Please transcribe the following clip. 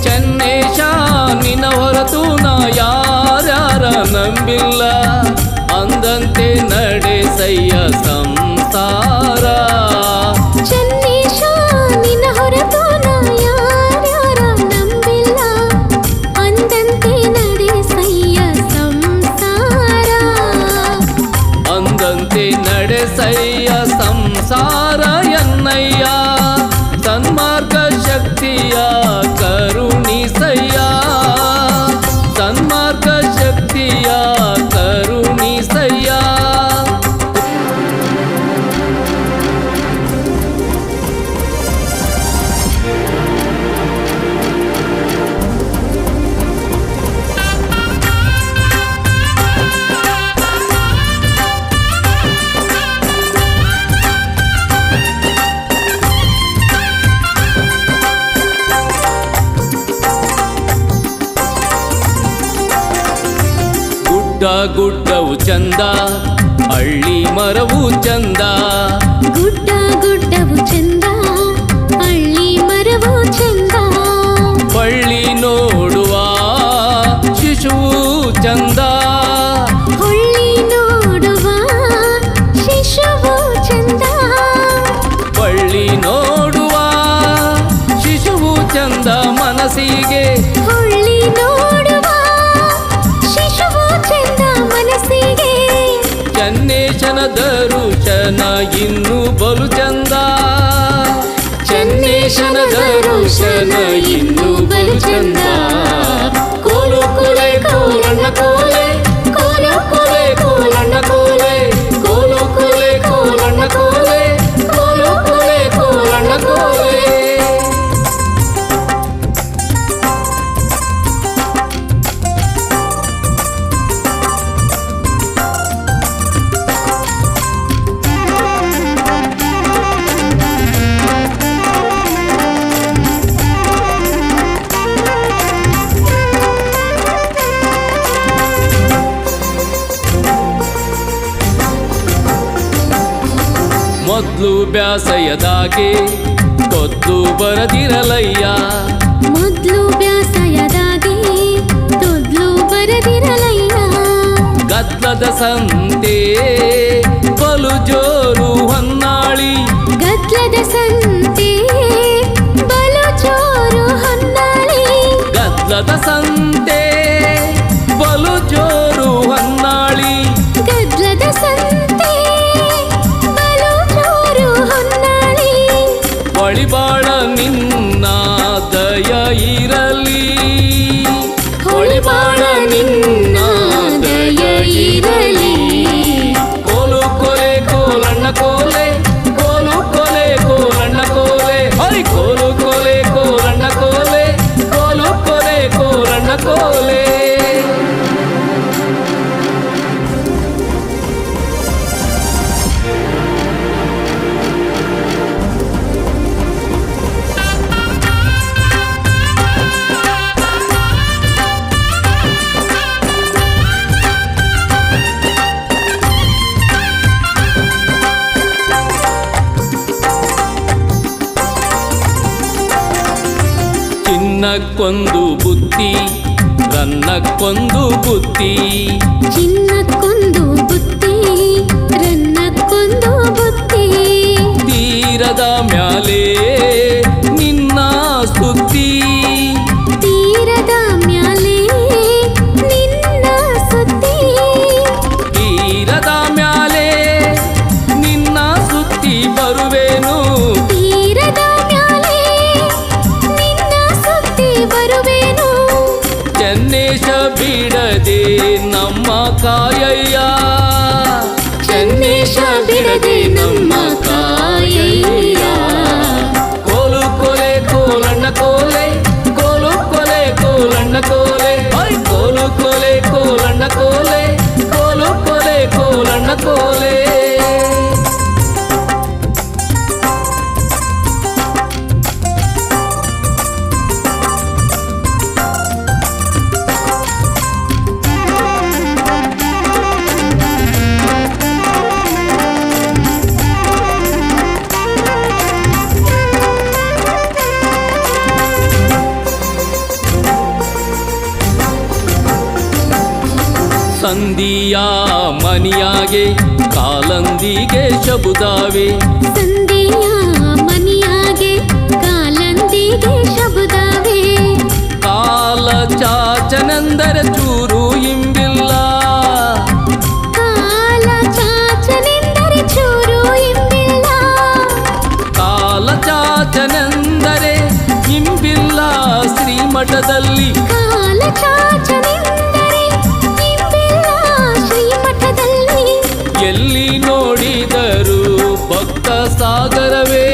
ಚೆನ್ನೇಶ ನಿನ್ನ ಹೊರತು ನಾ ಯಾರ್ಯಾರ ನಂಬಿಲ್ಲ, ಅಂದಂತೆ ನಡೆಸಯ್ಯ ಸಂಸಾರ. ಚೆನ್ನೇಶ ನಿನ್ನ ಹೊರತು ನಾ ಯಾರ್ಯಾರ ನಂಬಿಲ್ಲ, ಅಂದಂತೆ ನಡೆಸಯ್ಯ ಸಂಸಾರ. ಅಂದಂತೆ ನಡೆಸಯ್ಯ ಸಂಸಾರ ಎನ್ನಯ್ಯ, ಸನ್ಮಾರ್ಗ ಶಕ್ತಿಯ ಕರುಣಿಸಯ್ಯ, ಸನ್ಮಾರ್ಗ ಶಕ್ತಿಯ ಕರುಣಿಸಯ್ಯ. ಗುಡ್ಡವು ಚಂದ, ಹಳ್ಳಿ ಮರವು ಚಂದ. ಗುಡ್ಡವು ಚಂದ, ಹಳ್ಳಿ ಮರವು ಚಂದ. ಬಳ್ಳಿ ನೋಡುವ ಶಿಶುವು ಚಂದ, ಹೊಳ್ಳಿ ನೋಡುವ ಶಿಶುವು ಚಂದ. ಬಳ್ಳಿ ನೋಡುವ ಶಿಶುವು ಚಂದ ಮನಸ್ಸಿಗೆ, ಹೊಳ್ಳಿ ನೋಡುವ ಶಿಶುವು ಚಂದ ಮನಸ್ಸಿಗೆ. ಚೆನ್ನೇಶನ ದರುಶನ ಇನ್ನು ಬಲು ಚಂದ, ಚೆನ್ನೇಶನ ದರುಶನ ಇನ್ನು ಬಲು ಚಂದ. ಕೋಲು ಕೊಲೆ ಕೋಲಣ್ಣ ಕೋಲೆ, ಕೋಲು ಕೊಲೆ ಕೋಲಣ್ಣ ಕೋಲೆ, ಕೋಲು ಕೊಲೆ ಕೋಲಣ್ಣ ಕೋಲೆ, ಕೋಲು ಕೊಲೆ ಕೋಲಣ್ಣ ಕೋಲೆ. ಮೊದ್ಲು ಬ್ಯಾಸಯದಾಗೆ ತೊದ್ಲು ಬರದಿರಲಯ್ಯ, ಮೊದ್ಲು ಬ್ಯಾಸಯದಾಗೆ ತೊದ್ಲು ಬರದಿರಲಯ್ಯ. ಗದ್ಲದ ಸಂತೆ ಬಲು ಜೋರು ಹೊನ್ನಾಳಿ, ಗದ್ಲದ ಸಂತೆ ಬಲು ಜೋರು ಹೊನ್ನಾಳಿ. ಗದ್ಲದ ಸಂತೆ ಬಲು ಜೋರು ಹೊನ್ನಾಳಿ, ಗದ್ಲದ ಸಂತೆ ಬಲು ಜೋರು ಹೊನ್ನಾಳಿ. ಹೊಳಿಬಾಳ ನಿನ್ನ ದಯ ಇರಲಿ, ಹೊಳಿಬಾಳ ನಿನ್ನ ದಯ ಇರಲಿ. ಕೋಲು ಕೊಲೆ ಕೋಲಣ್ಣ ಕೋಲೆ, ಕೋಲು ಕೊಲೆ ಕೋಲಣ್ಣ ಕೋಲೆ, ಹೈ ಕೋಲು ಕೊಲೆ ಕೋಲಣ್ಣ ಕೋಲೆ, ಕೋಲು ಕೊಲೆ ಕೋಲಣ್ಣ ಕೋಲೆ. ಚಿನ್ನಕ್ಕೊಂದು ಬುತ್ತಿ ರನ್ನಕ್ಕೊಂದು ಬುತ್ತಿ ಚಿನ್ನಕ್ಕೊಂದು ಬುತ್ತಿ ರನ್ನಕ್ಕೊಂದು ಬುತ್ತಿ ತೀರದ ಮ್ಯಾಲೆ ನಿನ್ನ ಸುತ್ತಿ ತೀರದ ಮ್ಯಾಲೆ ನಿನ್ನ ಸುತ್ತಿ ತೀರದ ಮ್ಯಾಲೆ ನಿನ್ನ ಸುತ್ತಿ ಬರುವೆನು ತೀರದ ಮ್ಯಾಲೆ ನಿನ್ನ ಸುತ್ತಿ ಬರುವೆನು ಚೆನ್ನೇಶ ಬಿಡದೆ ನಮ್ಮ ಕಾಯಯ್ಯ ಚೆನ್ನೇಶ ಬಿಡದೆ ನಮ್ಮ ಕಾಯಯ್ಯ ಕೋಲು ಕೊಲೆ ಕೋಲಣ್ಣ ಕೋಲೆ ಕೋಲು ಕೊಲೆ ಕೋಲಣ್ಣ ಕೋಲೆ ಐ ಕೋಲು ಕೊಲೆ ಕೋಲಣ್ಣ ಕೋಲೆ ಕೋಲು ಕೊಲೆ ಕೋಲಣ್ಣ ಕೋಲೆ ಸಂಧಿಯ ಮನಿಯಾಗೆ ಕಾಲಂದಿಗೆ ಶಬುದಾವೆ ಸಂಧಿಯ ಮನಿಯಾಗೆ ಕಾಲಂದಿಗೆ ಶಬುದಾವೆ ಕಾಲ ಚಾಚನೆಂದರ ಚೂರು ಇಂಬಿಲ್ಲ ಕಾಲ ಚಾಚನೆಂದರೆ ಚೂರು ಇಂಬಿಲ್ಲ ಕಾಲ ಚಾಚನೆಂದರೆ ಇಂಬಿಲ್ಲ ಶ್ರೀಮಠದಲ್ಲಿ ಕಾಲ ಚಾಚನೆಂದರೆ ಇಂಬಿಲ್ಲ ಶ್ರೀಮಠದಲ್ಲಿ ಎಲ್ಲಿ ನೋಡಿದರೂ ಭಕ್ತ ಸಾಗರವೇ